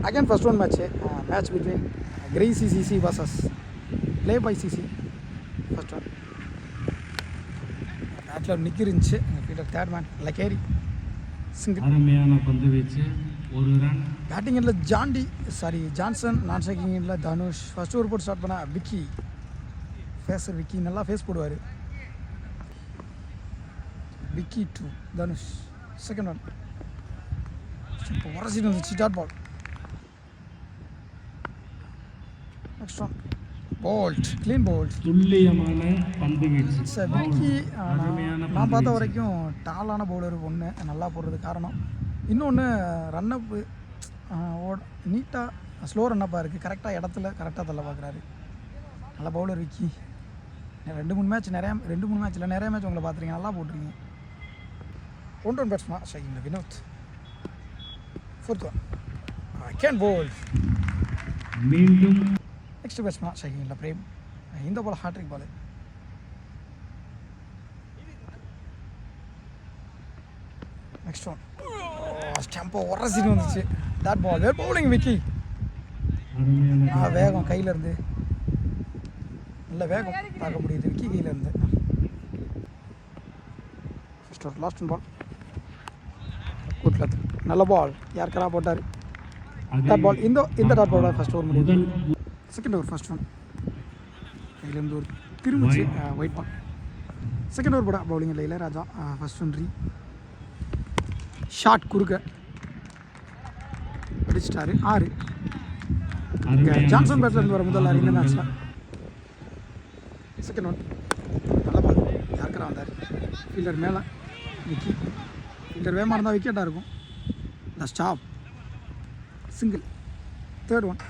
again first one match between Grey CCC versus Play by CC. First one பேட்டில் நிற்கிருந்துச்சு fielder third man லக்கேரி single. அருமையான பந்து வீச்சு, ஒரு ரன். பேட்டிங் எண்டில் ஜான்சன், நான் ஸ்ட்ரைக்கிங் எண்டில் தனுஷ். ஃபர்ஸ்ட் ஓவர் போட்டு ஸ்டார்ட் பண்ண விக்கி ஃபேஸர். விக்கி நல்லா ஃபேஸ் போடுவார். Vicky to Dhanush. Second one இப்போ உரசிட்டு வந்துச்சு dot ball. Next one bowled, clean bowled. துல்லியமான பந்து வீச்சு. விக்கி நான் பார்த்த வரைக்கும் டாலான பவுலர் ஒன்று, நல்லா போடுறது காரணம். இன்னொன்று ரன்னப்பு நீட்டாக ஸ்லோ ரன்னப்பாக இருக்குது. கரெக்டாக இடத்துல கரெக்டாக தள்ள பார்க்குறாரு. நல்ல பவுலர் விக்கி. 2-3 மேட்ச்சில் நிறைய மேட்ச் உங்களை பார்த்துருக்கீங்க, நல்லா போட்டிருக்கீங்க. 1 பேட்ஸ்மா ஸ்ட்ரைக்கிங்கில் வினோத். ஃபோர்த் ஒன் கேன் போல்ட். மீண்டும் நெக்ஸ்ட் பேட்ஸ்மா ஸ்ட்ரைக்கிங்கில் பிரேம். இந்த ball hattrick ball. Next one ஸ்டம்போ உரசிட்டு வந்துச்சு டாட் பால். வேர் பவுலிங் விக்கி. வேகம் கையில் இருந்து நல்ல வேகம் பார்க்க முடியுது விக்கி கையில் இருந்து. ஃபர்ஸ்ட் ஒரு லாஸ்ட் பால் கூட்டில் நல்ல பால். யாருக்கெல்லாம் போட்டார் டாட் பால். இந்த டாட் பால் ஃபர்ஸ்ட் ஓவர் முடியுது. செகண்ட் ஓவர் ஃபர்ஸ்ட் ஒன் கையிலேருந்து ஒரு திரும்பிச்சு ஒயிட் பால். செகண்ட் ஓவர் போட பவுலிங் இல்லை இளையராஜா. ஃபர்ஸ்ட் ஒன் ஷார்ட் குறுக்க அடிச்சிட்டாரு 6. ஜான்சன் பேட்லேருந்து வர முதல் 6 இந்த மேட்ச்சில். செகண்ட் ஒன் நல்ல பால். யாருக்கெல்லாம் வந்தார் ஃபீல்டர் மேலே விக்கி. ஃபீல்டர் வேகமாக இருந்தால் விக்கெட்டாக இருக்கும். The stop single. Third one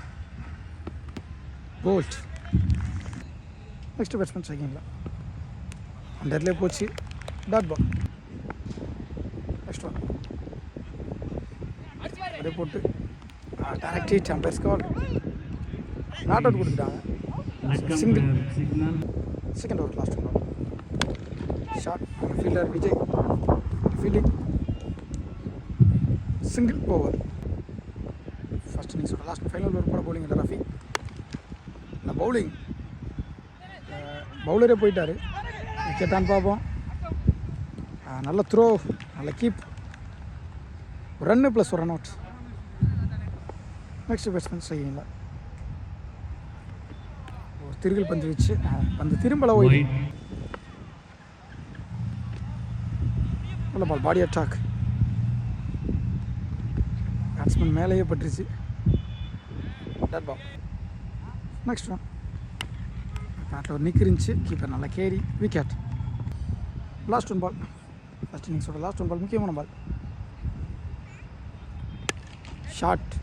bowled. Next batsman ஸ்ட்ரைக்கிங்கில் அந்த இடத்துல போச்சு டாட் பால். நெக்ஸ்ட் ஒன் அப்படியே போட்டு direct hit. Umpire's call not out கொடுத்துட்டாங்க. Single. Second over last one short. Fielder Vijay fielding. Single over. First இன்னிங்ஸோட லாஸ்ட் ஃபைனல் ஓவர் போட bowling இல்லை ரஃபி. இந்த பவுலிங் பவுலரே போயிட்டார். விக்கெட்டான்னு பார்ப்போம். நல்ல த்ரோ, நல்ல கீப். ரன்னு ப்ளஸ் ஒரு ரன் அவுட். நெக்ஸ்ட் பேட்ஸ்மேன் செய்யுங்களா ஒரு திருகல் பந்து வச்சு பந்து திரும்பல ஓடி நல்ல பால். பாடி அட்டாக். பேட்ஸ்மேன் மேலேயே பட்டுருச்சு டாட் பால். நெக்ஸ்ட் ஒன் பேட்டில் ஒரு நிக் இருந்துச்சு. கீப்பர் நல்லா carry wicket. Last one ball first இன்னிங்ஸோட லாஸ்ட் ஒன் பால் முக்கியமான பால். ஷார்ட்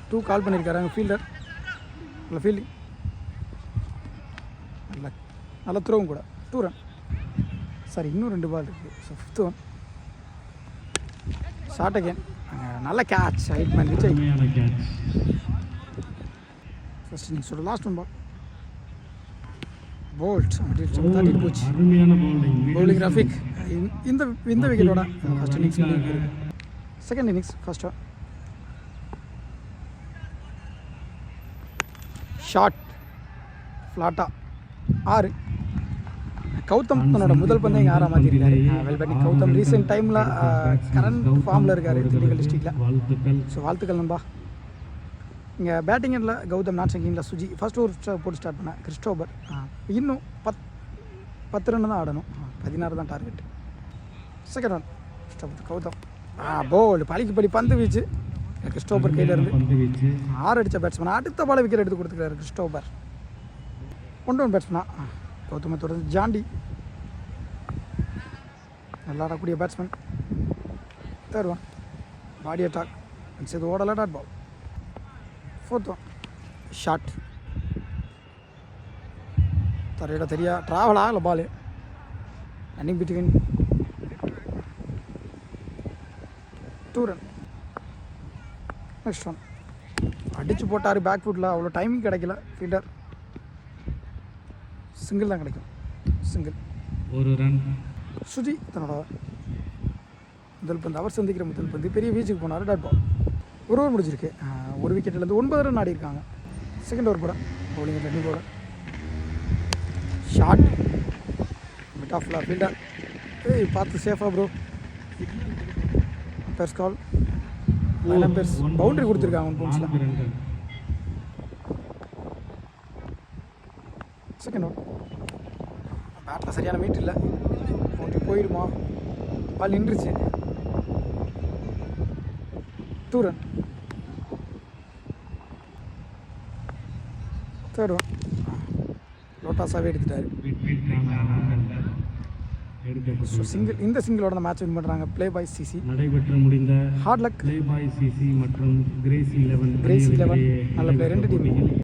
2 கால் பண்ணியிருக்காரு அங்கே ஃபீல்டர். நல்ல ஃபீல்டிங், நல்ல த்ரோவும் கூட. 2 ரன். சாரி இன்னும் 2 பால் இருக்குது. So 5th one short again. நல்ல catch height man Vijay. First இன்னிங்ஸோட லாஸ்ட் ஒன் பால் போல்ட். தட்டிட்டு போச்சு பவுலிங் ரஃபிக். இந்த விக்கெட்டோட first innings. Second innings first one short ஃப்ளாட்டா 6. கௌதம் தன்னோட முதல் பந்தை இங்கே 6 மாற்றிருக்காரு. Well batting Gautam. ரீசெண்ட் டைமில் கரண்ட் ஃபார்மில் இருக்கார் திண்டுக்கல் டிஸ்ட்ரிக்டில். ஸோ வாழ்த்துக்கள் நண்பா. இங்கே பேட்டிங் எண்டில் கௌதம், நான் ஸ்ட்ரைக்கிங்கில் சுஜி. ஃபர்ஸ்ட் ஓவர் போட்டு ஸ்டார்ட் பண்ணேன் கிறிஸ்டோபர். இன்னும் 10 ரன் தான் ஆடணும். 16 தான் target. Second one Gautham bowled. படி பந்து வீச்சு கிறிஸ்டோபர் கையில் இருந்து 6 அடித்த பேட்ஸ்மேன். அடுத்த பால் விக்கெட் எடுத்து கொடுத்துக்கிறாரு கிறிஸ்டோபர். 1 பேட்ஸ்மேனா கௌதமை தொடர்ந்து ஜாண்டி. நல்லா ஆடக்கூடிய batsman. Third one body attack. இது ஓடலை dot ball. 4th one short. தரையிட தெரியா ட்ராவல் ஆகலை ball. Running between 2 run. Next one அடித்து போட்டார் பேக் ஃபுட்டில். அவ்வளோ டைமிங் கிடைக்கல ஃபீல்டர். சிங்கிள் தான் கிடைக்கும். சிங்கிள். 1 ரன். சுஜி தன்னோட முதல் பந்து, அவர் சந்திக்கிற முதல் பந்து பெரிய வீச்சுக்கு போனார் டாட் பால். ஒரு ஓவர் முடிஞ்சிருக்கு. ஒரு விக்கெட்லேருந்து 9 ரன் ஆடி இருக்காங்க. செகண்ட் ஓவர் போட பவுலிங் ரன்னிங் போட ஷார்ட் மிட் ஆஃப்ல ஃபீல்டர். பார்த்து சேஃபாக ப்ரோ. பெர்ஸ் கால் பெர்ஸ் பவுண்டரி கொடுத்துருக்காங்க 1 பவுன்ஸில். 4 ரன்கள். செகண்ட் ஓவர் பேட்டில் சரியான மீட் இல்லை. பவுண்டரி போயிடுமா? பால் நின்றுச்சு. 2 ரன். தேர்ட் ஒன் லோட்டாஸாகவே எடுத்துட்டாரு. ஸோ சிங்கிள், இந்த சிங்கிளோட அந்த மேட்ச் வின் பண்ணுறாங்க ப்ளே பாய் சிசி. நடைபெற்று முடிந்த hard luck play boy CC மற்றும் கிரேசி 11 நல்ல பிளே 2 டீம்.